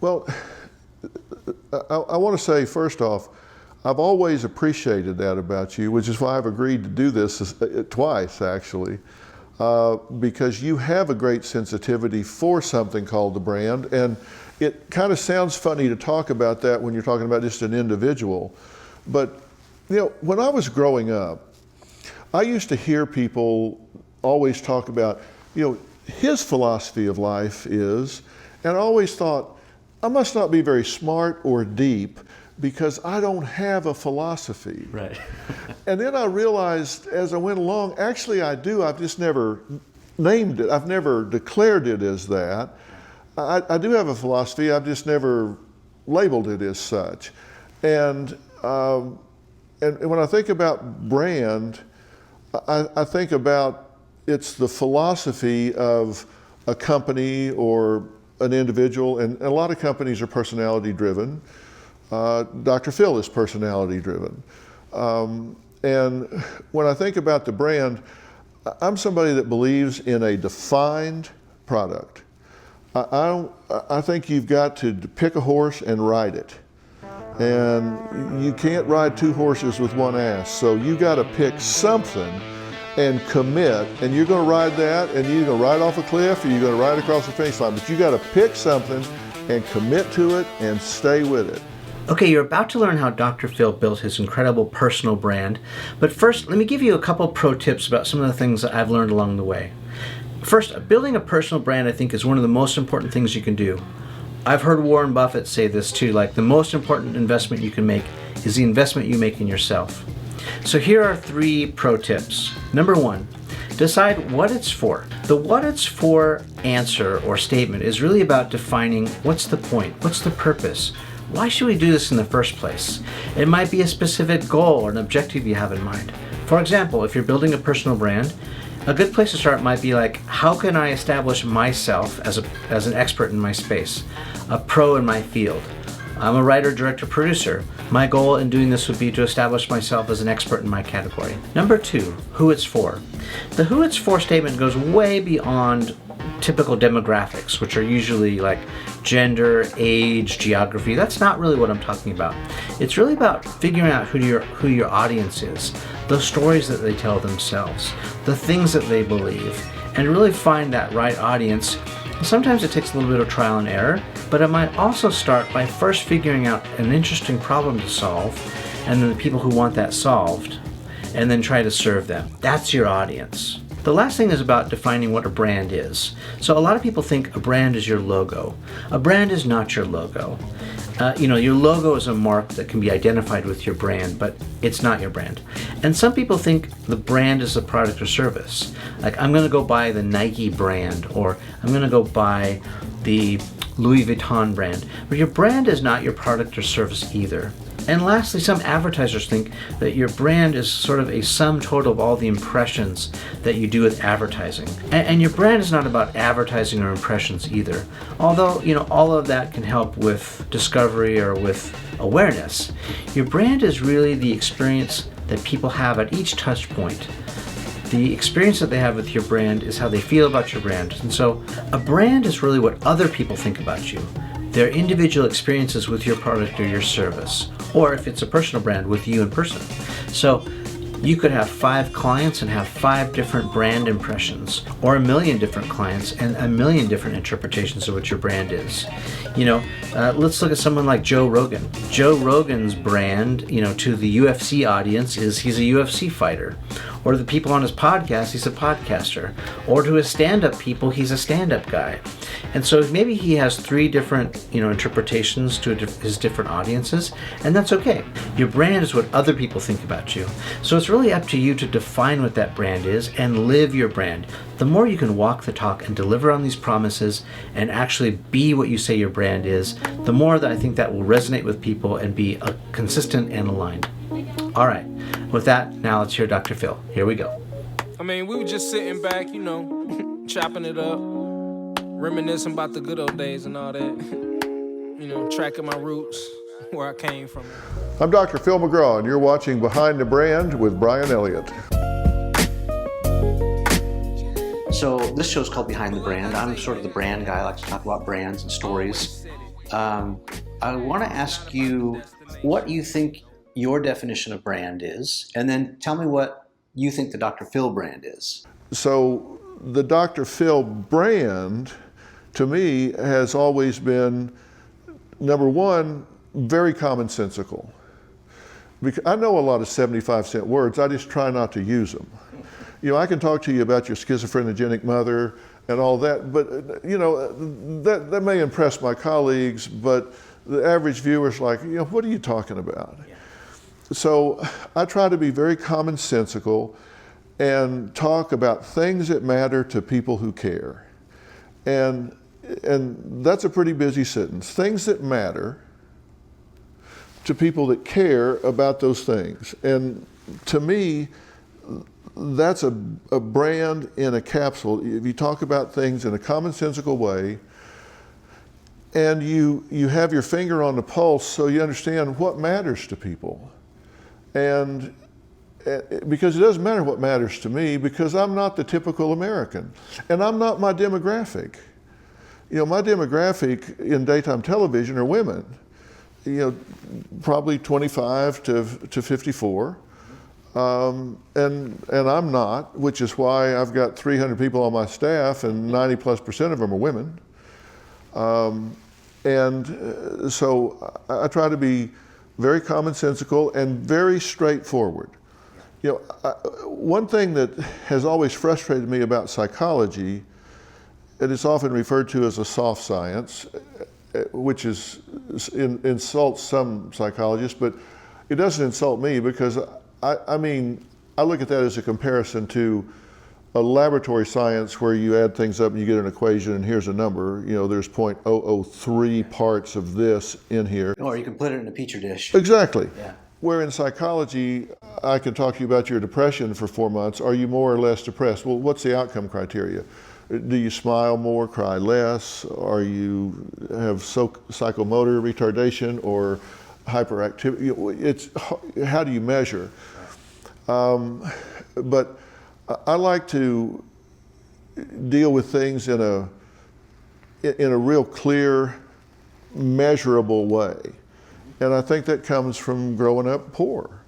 Well, I want to say, first off, I've always appreciated that about you, which is why I've agreed to do this twice, actually, because you have a great sensitivity for something called the brand. And it kind of sounds funny to talk about that when you're talking about just an individual. But, when I was growing up, I used to hear people always talk about, his philosophy of life is, and I always thought, I must not be very smart or deep because I don't have a philosophy. Right. And then I realized as I went along, actually I do. I've just never named it. I've never declared it as that. I do have a philosophy. I've just never labeled it as such. And when I think about brand, I think about it's the philosophy of a company or an individual, and a lot of companies are personality driven. Dr. Phil is personality driven. And when I think about the brand, I'm somebody that believes in a defined product. I think you've got to pick a horse and ride it. And you can't ride two horses with one ass. So you got to pick something and commit, and you're going to ride that, and you're going to ride off a cliff, or you're going to ride across the finish line. But you got to pick something and commit to it and stay with it. Okay, you're about to learn how Dr. Phil built his incredible personal brand. But first, let me give you a couple pro tips about some of the things that I've learned along the way. First, building a personal brand, I think, is one of the most important things you can do. I've heard Warren Buffett say this too, like the most important investment you can make is the investment you make in yourself. So here are 3 pro tips. Number 1, decide what it's for. The what it's for answer or statement is really about defining what's the point, what's the purpose, why should we do this in the first place? It might be a specific goal or an objective you have in mind. For example, if you're building a personal brand, a good place to start might be like, how can I establish myself as an expert in my space, a pro in my field? I'm a writer, director, producer. My goal in doing this would be to establish myself as an expert in my category. Number 2, who it's for. The who it's for statement goes way beyond typical demographics, which are usually like gender, age, geography. That's not really what I'm talking about. It's really about figuring out who your audience is, the stories that they tell themselves, the things that they believe, and really find that right audience. Sometimes it takes a little bit of trial and error, but it might also start by first figuring out an interesting problem to solve, and then the people who want that solved, and then try to serve them. That's your audience. The last thing is about defining what a brand is. So a lot of people think a brand is your logo. A brand is not your logo. Your logo is a mark that can be identified with your brand, but it's not your brand. And some people think the brand is a product or service. Like, I'm going to go buy the Nike brand, or I'm going to go buy the Louis Vuitton brand. But your brand is not your product or service either. And lastly, some advertisers think that your brand is sort of a sum total of all the impressions that you do with advertising. And your brand is not about advertising or impressions either. Although, all of that can help with discovery or with awareness. Your brand is really the experience that people have at each touch point. The experience that they have with your brand is how they feel about your brand. And so a brand is really what other people think about you. Their individual experiences with your product or your service, or if it's a personal brand, with you in person. So you could have 5 clients and have 5 different brand impressions, or 1 million different clients and 1 million different interpretations of what your brand is. Let's look at someone like Joe Rogan. Joe Rogan's brand, to the UFC audience is he's a UFC fighter. Or to the people on his podcast, he's a podcaster. Or to his stand-up people, he's a stand-up guy. And so maybe he has 3 different, interpretations to his different audiences, and that's okay. Your brand is what other people think about you. So it's really up to you to define what that brand is and live your brand. The more you can walk the talk and deliver on these promises and actually be what you say your brand is, the more that I think that will resonate with people and be consistent and aligned. All right, with that, now let's hear Dr. Phil. Here we go. We were just sitting back, chopping it up, reminiscing about the good old days and all that, tracking my roots, where I came from. I'm Dr. Phil McGraw, and you're watching Behind the Brand with Bryan Elliott. So this show's called Behind the Brand. I'm sort of the brand guy. I like to talk about brands and stories. I want to ask you what you think your definition of brand is, and then tell me what you think the Dr. Phil brand is. So the Dr. Phil brand, to me, has always been, number one, very commonsensical. Because I know a lot of 75-cent words, I just try not to use them. I can talk to you about your schizophrenic mother and all that, but that may impress my colleagues, but the average viewer's like, what are you talking about? Yeah. So I try to be very commonsensical and talk about things that matter to people who care. And that's a pretty busy sentence. Things that matter to people that care about those things. And to me, that's a brand in a capsule. If you talk about things in a commonsensical way, and you have your finger on the pulse so you understand what matters to people. And because it doesn't matter what matters to me, because I'm not the typical American, and I'm not my demographic. My demographic in daytime television are women, probably 25 to 54. And I'm not, which is why I've got 300 people on my staff and 90+% of them are women. So I try to be very commonsensical and very straightforward. One thing that has always frustrated me about psychology, and it's often referred to as a soft science, which insults some psychologists, but it doesn't insult me because I look at that as a comparison to a laboratory science where you add things up and you get an equation and here's a number. There's 0.003 parts of this in here. Or you can put it in a petri dish. Exactly. Yeah. Where in psychology, I can talk to you about your depression for 4 months. Are you more or less depressed? Well, what's the outcome criteria? Do you smile more, cry less? Are you have psychomotor retardation or hyperactivity? It's how do you measure? But I like to deal with things in a real clear, measurable way. And I think that comes from growing up poor.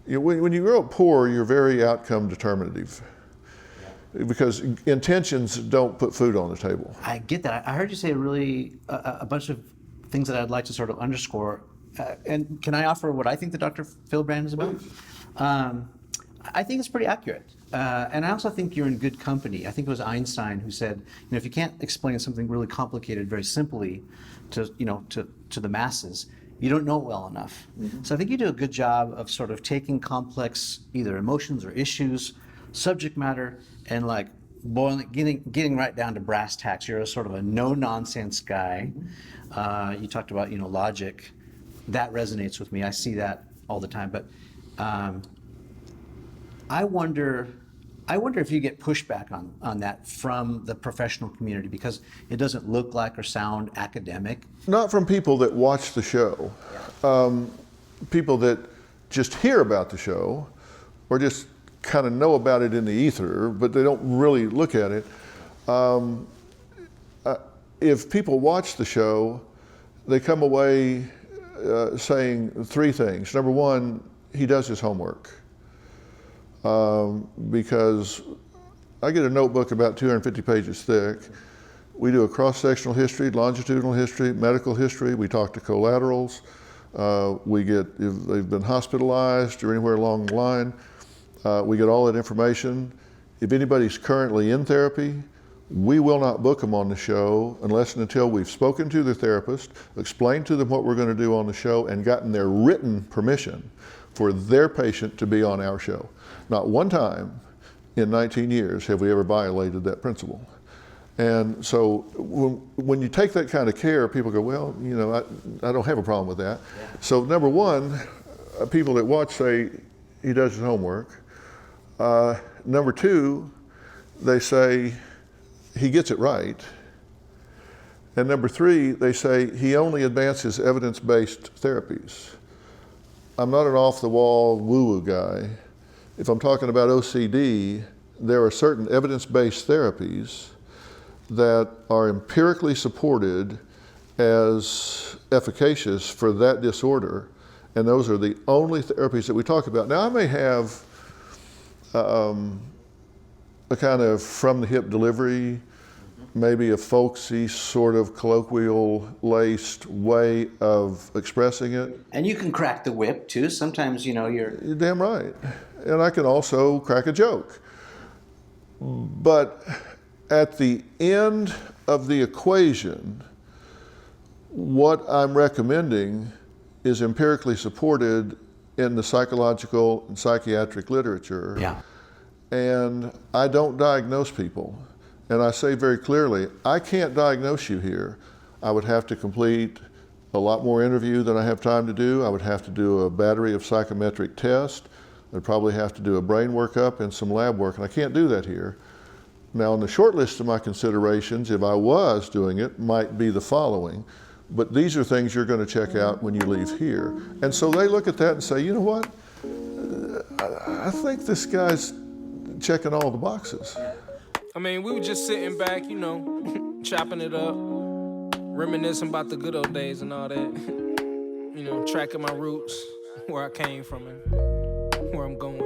When you grow up poor, you're very outcome determinative. Because intentions don't put food on the table. I get that. I heard you say a bunch of things that I'd like to sort of underscore. And can I offer what I think the Dr. Phil brand is about? I think it's pretty accurate. And I also think you're in good company. I think it was Einstein who said, if you can't explain something really complicated very simply to the masses, you don't know it well enough. Mm-hmm. So I think you do a good job of sort of taking complex either emotions or issues, subject matter, and like getting right down to brass tacks. You're a sort of a no-nonsense guy. You talked about logic. That resonates with me. I see that all the time. But I wonder if you get pushback on that from the professional community because it doesn't look like or sound academic. Not from people that watch the show. People that just hear about the show or just kind of know about it in the ether, but they don't really look at it. If people watch the show, they come away saying three things. Number one, he does his homework. Because I get a notebook about 250 pages thick. We do a cross-sectional history, longitudinal history, medical history. We talk to collaterals. We get, if they've been hospitalized or anywhere along the line, we get all that information. If anybody's currently in therapy, we will not book them on the show unless and until we've spoken to the therapist, explained to them what we're going to do on the show, and gotten their written permission for their patient to be on our show. Not one time in 19 years have we ever violated that principle. And so when you take that kind of care, people go, well, I don't have a problem with that. Yeah. So number one, people that watch say he does his homework. Number two, they say he gets it right. And number three, they say he only advances evidence-based therapies. I'm not an off-the-wall woo-woo guy. If I'm talking about OCD, there are certain evidence-based therapies that are empirically supported as efficacious for that disorder, and those are the only therapies that we talk about. Now, I may have a kind of from the hip delivery, maybe a folksy sort of colloquial laced way of expressing it. And you can crack the whip too. Sometimes, you're... You're damn right. And I can also crack a joke. But at the end of the equation, what I'm recommending is empirically supported in the psychological and psychiatric literature. Yeah. And I don't diagnose people. And I say very clearly, I can't diagnose you here. I would have to complete a lot more interview than I have time to do. I would have to do a battery of psychometric tests. I'd probably have to do a brain workup and some lab work, and I can't do that here. Now, on the short list of my considerations, if I was doing it, might be the following. But these are things you're going to check out when you leave here. And so they look at that and say, you know what? I think this guy's checking all the boxes. I mean, we were just sitting back, chopping it up, reminiscing about the good old days and all that. Tracking my roots, where I came from and where I'm going.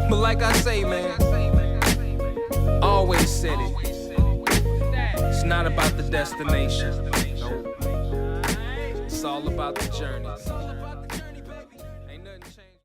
But like I say, man, always said it. It's not about the destination. It's all about the journey.